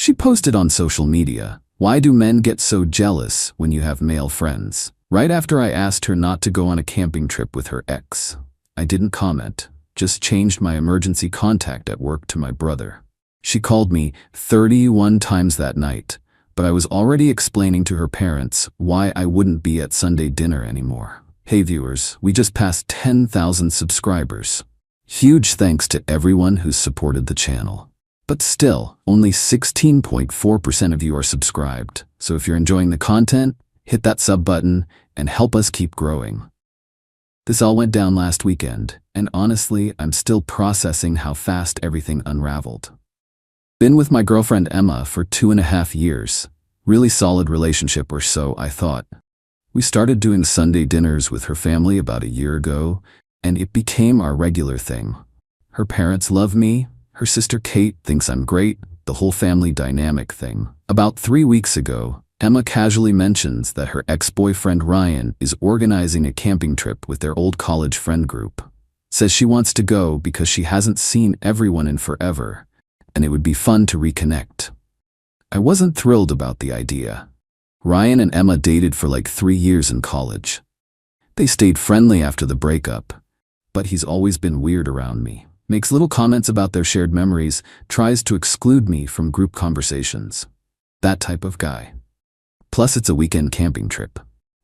She posted on social media, "Why do men get so jealous when you have male friends?" Right after I asked her not to go on a camping trip with her ex. I didn't comment, just changed my emergency contact at work to my brother. She called me 31 times that night, but I was already explaining to her parents why I wouldn't be at Sunday dinner anymore. Hey viewers, we just passed 10,000 subscribers. Huge thanks to everyone who's supported the channel. But still, only 16.4% of you are subscribed, so if you're enjoying the content, hit that sub button and help us keep growing. This all went down last weekend, and honestly, I'm still processing how fast everything unraveled. Been with my girlfriend Emma for 2.5 years. Really solid relationship, or so I thought. We started doing Sunday dinners with her family about a year ago, and it became our regular thing. Her parents love me, her sister Kate thinks I'm great, the whole family dynamic thing. About 3 weeks ago, Emma casually mentions that her ex-boyfriend Ryan is organizing a camping trip with their old college friend group. Says she wants to go because she hasn't seen everyone in forever, and it would be fun to reconnect. I wasn't thrilled about the idea. Ryan and Emma dated for like 3 years in college. They stayed friendly after the breakup, but he's always been weird around me. Makes little comments about their shared memories, tries to exclude me from group conversations. That type of guy. Plus it's a weekend camping trip.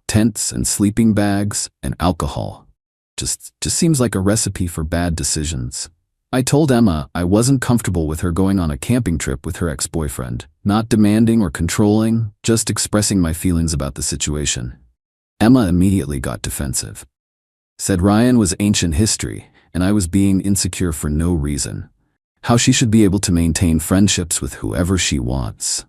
Tents and sleeping bags and alcohol. Just seems like a recipe for bad decisions. I told Emma I wasn't comfortable with her going on a camping trip with her ex-boyfriend, not demanding or controlling, just expressing my feelings about the situation. Emma immediately got defensive. Said Ryan was ancient history, and I was being insecure for no reason. How she should be able to maintain friendships with whoever she wants.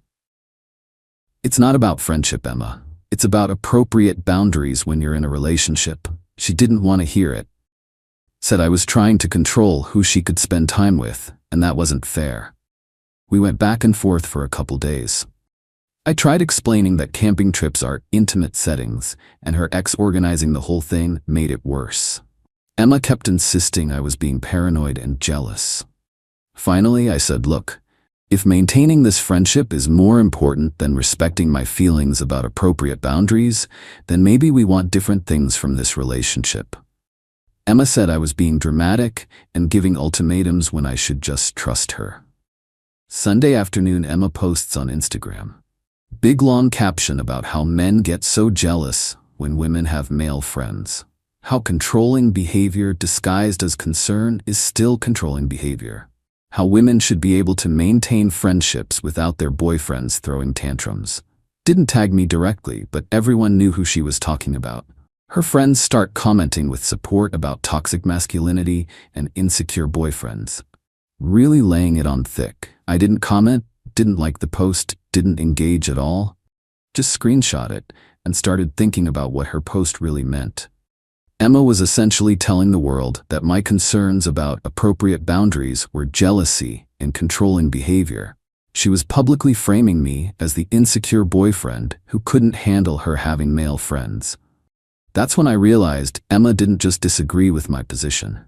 It's not about friendship, Emma. It's about appropriate boundaries when you're in a relationship. She didn't want to hear it. Said I was trying to control who she could spend time with, and that wasn't fair. We went back and forth for a couple days. I tried explaining that camping trips are intimate settings, and her ex organizing the whole thing made it worse. Emma kept insisting I was being paranoid and jealous. Finally, I said, "Look, if maintaining this friendship is more important than respecting my feelings about appropriate boundaries, then maybe we want different things from this relationship." Emma said I was being dramatic and giving ultimatums when I should just trust her. Sunday afternoon, Emma posts on Instagram. Big long caption about how men get so jealous when women have male friends. How controlling behavior disguised as concern is still controlling behavior. How women should be able to maintain friendships without their boyfriends throwing tantrums. Didn't tag me directly, but everyone knew who she was talking about. Her friends start commenting with support about toxic masculinity and insecure boyfriends. Really laying it on thick. I didn't comment, didn't like the post, didn't engage at all. Just screenshot it and started thinking about what her post really meant. Emma was essentially telling the world that my concerns about appropriate boundaries were jealousy and controlling behavior. She was publicly framing me as the insecure boyfriend who couldn't handle her having male friends. That's when I realized Emma didn't just disagree with my position.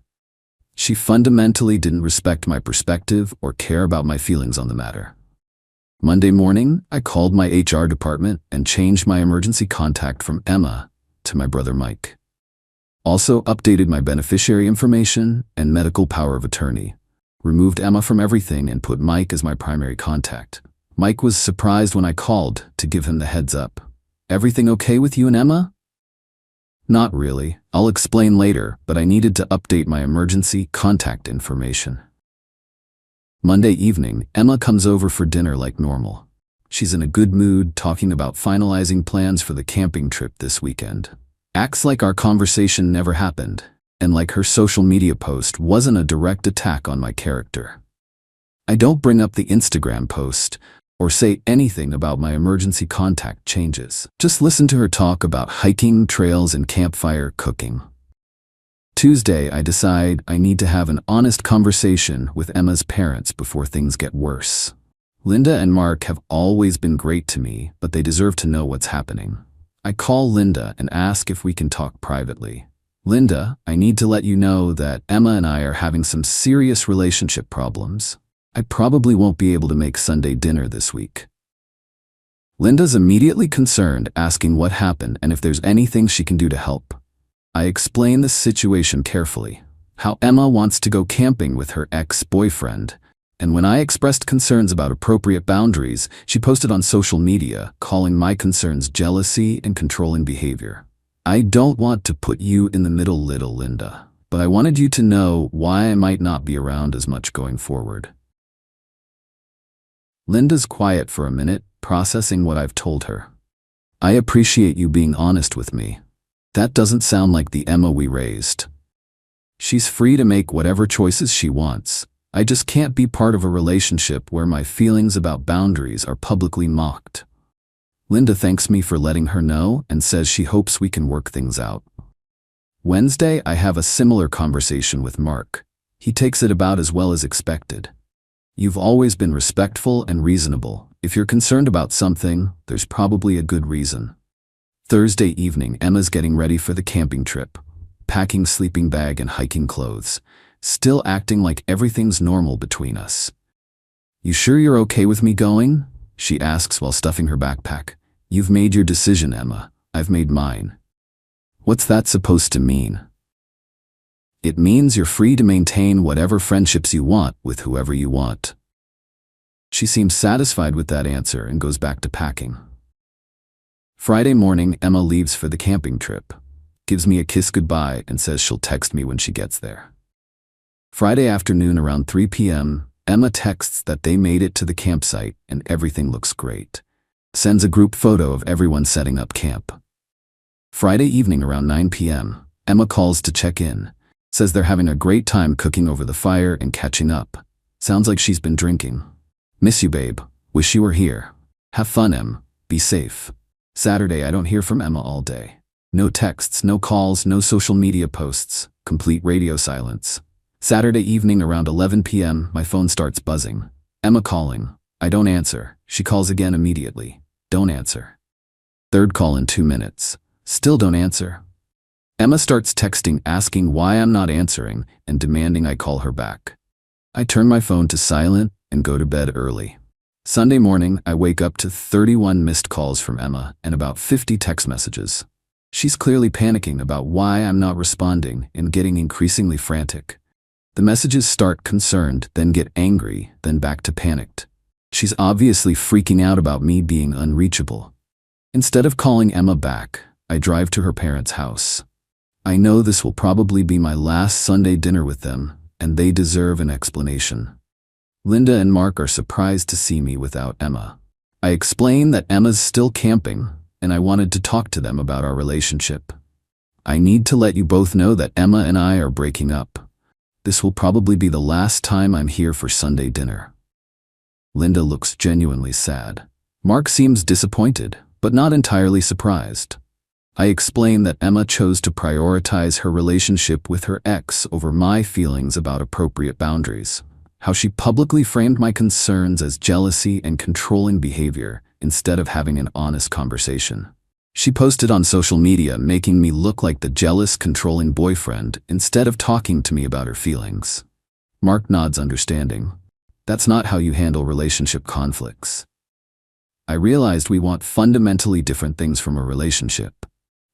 She fundamentally didn't respect my perspective or care about my feelings on the matter. Monday morning, I called my HR department and changed my emergency contact from Emma to my brother Mike. Also updated my beneficiary information and medical power of attorney. Removed Emma from everything and put Mike as my primary contact. Mike was surprised when I called to give him the heads up. "Everything okay with you and Emma?" "Not really. I'll explain later, but I needed to update my emergency contact information." Monday evening, Emma comes over for dinner like normal. She's in a good mood, talking about finalizing plans for the camping trip this weekend. Acts like our conversation never happened, and like her social media post wasn't a direct attack on my character. I don't bring up the Instagram post or say anything about my emergency contact changes. Just listen to her talk about hiking, trails, and campfire cooking. Tuesday, I decide I need to have an honest conversation with Emma's parents before things get worse. Linda and Mark have always been great to me, but they deserve to know what's happening. I call Linda and ask if we can talk privately. "Linda, I need to let you know that Emma and I are having some serious relationship problems. I probably won't be able to make Sunday dinner this week. Linda's immediately concerned, asking what happened and if there's anything she can do to help. I explain the situation carefully, how Emma wants to go camping with her ex-boyfriend, and when I expressed concerns about appropriate boundaries, she posted on social media, calling my concerns jealousy and controlling behavior. I don't want to put you in the middle, little Linda, but I wanted you to know why I might not be around as much going forward. Linda's quiet for a minute, processing what I've told her. I appreciate you being honest with me. That doesn't sound like the Emma we raised. She's free to make whatever choices she wants. I just can't be part of a relationship where my feelings about boundaries are publicly mocked. Linda thanks me for letting her know and says she hopes we can work things out. Wednesday, I have a similar conversation with Mark. He takes it about as well as expected. You've always been respectful and reasonable. If you're concerned about something, there's probably a good reason. Thursday evening, Emma's getting ready for the camping trip, packing sleeping bag and hiking clothes, still acting like everything's normal between us. You sure you're okay with me going? She asks while stuffing her backpack. You've made your decision, Emma. I've made mine. What's that supposed to mean? It means you're free to maintain whatever friendships you want with whoever you want. She seems satisfied with that answer and goes back to packing. Friday morning, Emma leaves for the camping trip, gives me a kiss goodbye and says she'll text me when she gets there. Friday afternoon around 3 p.m., Emma texts that they made it to the campsite and everything looks great. Sends a group photo of everyone setting up camp. Friday evening around 9 p.m., Emma calls to check in. Says they're having a great time cooking over the fire and catching up. Sounds like she's been drinking. Miss you, babe. Wish you were here. Have fun, Em. Be safe. Saturday, I don't hear from Emma all day. No texts, no calls, no social media posts. Complete radio silence. Saturday evening around 11 p.m., my phone starts buzzing. Emma calling. I don't answer. She calls again immediately. Don't answer. Third call in 2 minutes. Still don't answer. Emma starts texting asking why I'm not answering and demanding I call her back. I turn my phone to silent and go to bed early. Sunday morning, I wake up to 31 missed calls from Emma and about 50 text messages. She's clearly panicking about why I'm not responding and getting increasingly frantic. The messages start concerned, then get angry, then back to panicked. She's obviously freaking out about me being unreachable. Instead of calling Emma back, I drive to her parents' house. I know this will probably be my last Sunday dinner with them, and they deserve an explanation. Linda and Mark are surprised to see me without Emma. I explain that Emma's still camping, and I wanted to talk to them about our relationship. I need to let you both know that Emma and I are breaking up. This will probably be the last time I'm here for Sunday dinner. Linda looks genuinely sad. Mark seems disappointed, but not entirely surprised. I explain that Emma chose to prioritize her relationship with her ex over my feelings about appropriate boundaries, how she publicly framed my concerns as jealousy and controlling behavior instead of having an honest conversation. She posted on social media making me look like the jealous, controlling boyfriend instead of talking to me about her feelings. Mark nods understanding. That's not how you handle relationship conflicts. I realized we want fundamentally different things from a relationship.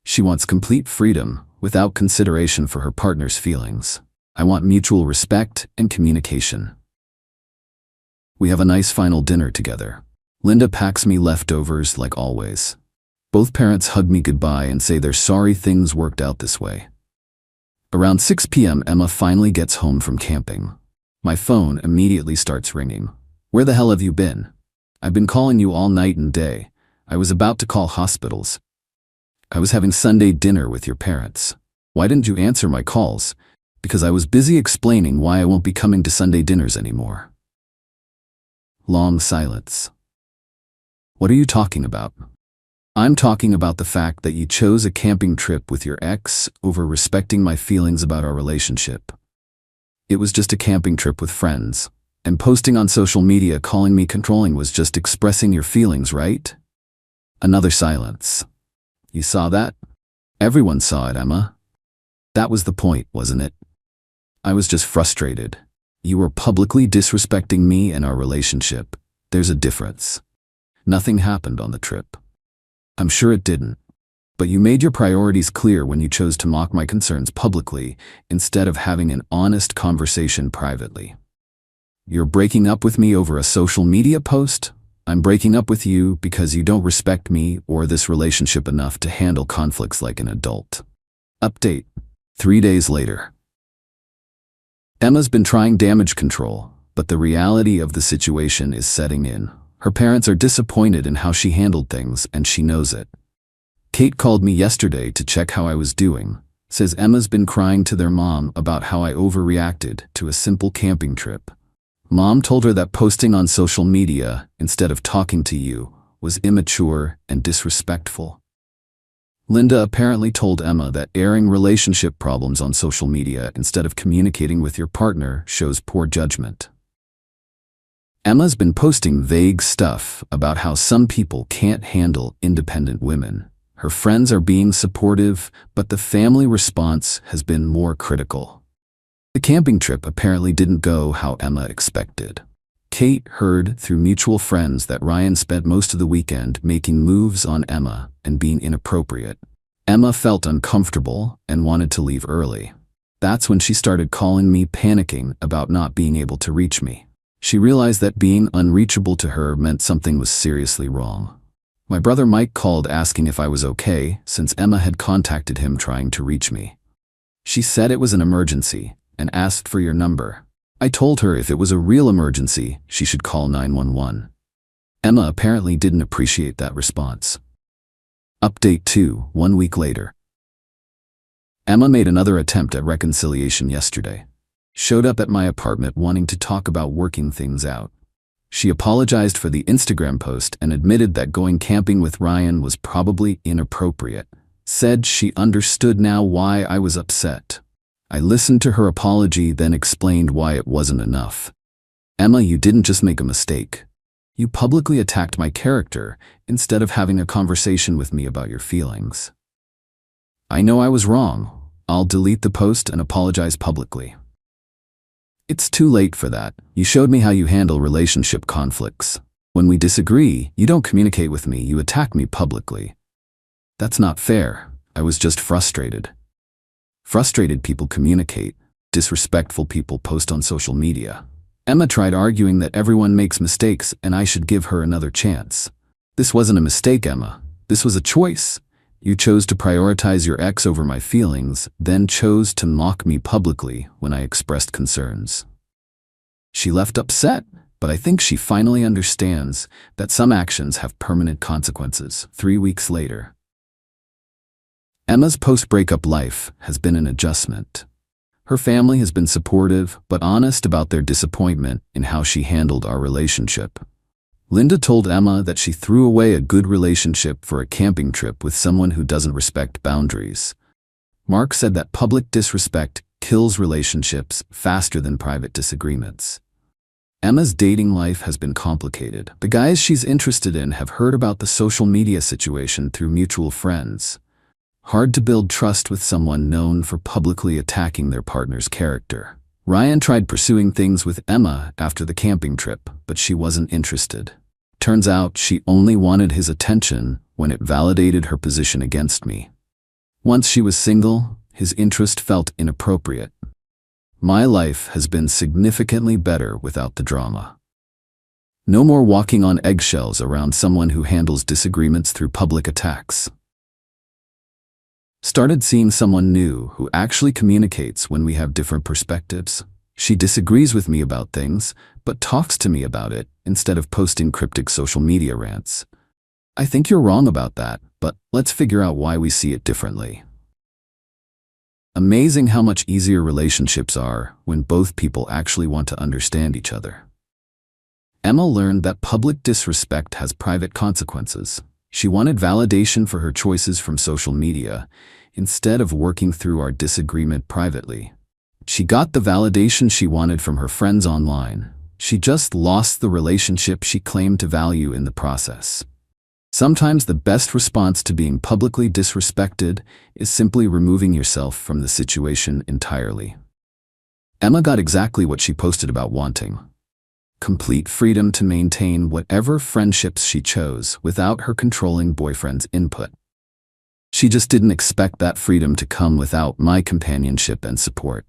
She wants complete freedom without consideration for her partner's feelings. I want mutual respect and communication. We have a nice final dinner together. Linda packs me leftovers like always. Both parents hug me goodbye and say they're sorry things worked out this way. Around 6 p.m., Emma finally gets home from camping. My phone immediately starts ringing. Where the hell have you been? I've been calling you all night and day. I was about to call hospitals. I was having Sunday dinner with your parents. Why didn't you answer my calls? Because I was busy explaining why I won't be coming to Sunday dinners anymore. Long silence. What are you talking about? I'm talking about the fact that you chose a camping trip with your ex over respecting my feelings about our relationship. It was just a camping trip with friends, and posting on social media calling me controlling was just expressing your feelings, right? Another silence. You saw that? Everyone saw it, Emma. That was the point, wasn't it? I was just frustrated. You were publicly disrespecting me and our relationship. There's a difference. Nothing happened on the trip. I'm sure it didn't. But you made your priorities clear when you chose to mock my concerns publicly instead of having an honest conversation privately. You're breaking up with me over a social media post? I'm breaking up with you because you don't respect me or this relationship enough to handle conflicts like an adult. Update. 3 days later. Emma's been trying damage control, but the reality of the situation is setting in. Her parents are disappointed in how she handled things, and she knows it. Kate called me yesterday to check how I was doing. Says Emma's been crying to their mom about how I overreacted to a simple camping trip. Mom told her that posting on social media instead of talking to you was immature and disrespectful. Linda apparently told Emma that airing relationship problems on social media instead of communicating with your partner shows poor judgment. Emma's been posting vague stuff about how some people can't handle independent women. Her friends are being supportive, but the family response has been more critical. The camping trip apparently didn't go how Emma expected. Kate heard through mutual friends that Ryan spent most of the weekend making moves on Emma and being inappropriate. Emma felt uncomfortable and wanted to leave early. That's when she started calling me, panicking about not being able to reach me. She realized that being unreachable to her meant something was seriously wrong. My brother Mike called asking if I was okay since Emma had contacted him trying to reach me. She said it was an emergency and asked for your number. I told her if it was a real emergency, she should call 911. Emma apparently didn't appreciate that response. Update 2, 1 week later. Emma made another attempt at reconciliation yesterday. Showed up at my apartment wanting to talk about working things out. She apologized for the Instagram post and admitted that going camping with Ryan was probably inappropriate. Said she understood now why I was upset. I listened to her apology, then explained why it wasn't enough. Emma, you didn't just make a mistake. You publicly attacked my character instead of having a conversation with me about your feelings. I know I was wrong. I'll delete the post and apologize publicly. It's too late for that. You showed me how you handle relationship conflicts. When we disagree, you don't communicate with me, you attack me publicly. That's not fair. I was just frustrated. Frustrated people communicate. Disrespectful people post on social media. Emma tried arguing that everyone makes mistakes and I should give her another chance. This wasn't a mistake, Emma. This was a choice. You chose to prioritize your ex over my feelings, then chose to mock me publicly when I expressed concerns. She left upset, but I think she finally understands that some actions have permanent consequences. 3 weeks later. Emma's post-breakup life has been an adjustment. Her family has been supportive, but honest about their disappointment in how she handled our relationship. Linda told Emma that she threw away a good relationship for a camping trip with someone who doesn't respect boundaries. Mark said that public disrespect kills relationships faster than private disagreements. Emma's dating life has been complicated. The guys she's interested in have heard about the social media situation through mutual friends. Hard to build trust with someone known for publicly attacking their partner's character. Ryan tried pursuing things with Emma after the camping trip, but she wasn't interested. Turns out she only wanted his attention when it validated her position against me. Once she was single, his interest felt inappropriate. My life has been significantly better without the drama. No more walking on eggshells around someone who handles disagreements through public attacks. Started seeing someone new who actually communicates when we have different perspectives. She disagrees with me about things, but talks to me about it instead of posting cryptic social media rants. I think you're wrong about that, but let's figure out why we see it differently. Amazing how much easier relationships are when both people actually want to understand each other. Emma learned that public disrespect has private consequences. She wanted validation for her choices from social media, instead of working through our disagreement privately. She got the validation she wanted from her friends online. She just lost the relationship she claimed to value in the process. Sometimes the best response to being publicly disrespected is simply removing yourself from the situation entirely. Emma got exactly what she posted about wanting: complete freedom to maintain whatever friendships she chose without her controlling boyfriend's input. She just didn't expect that freedom to come without my companionship and support.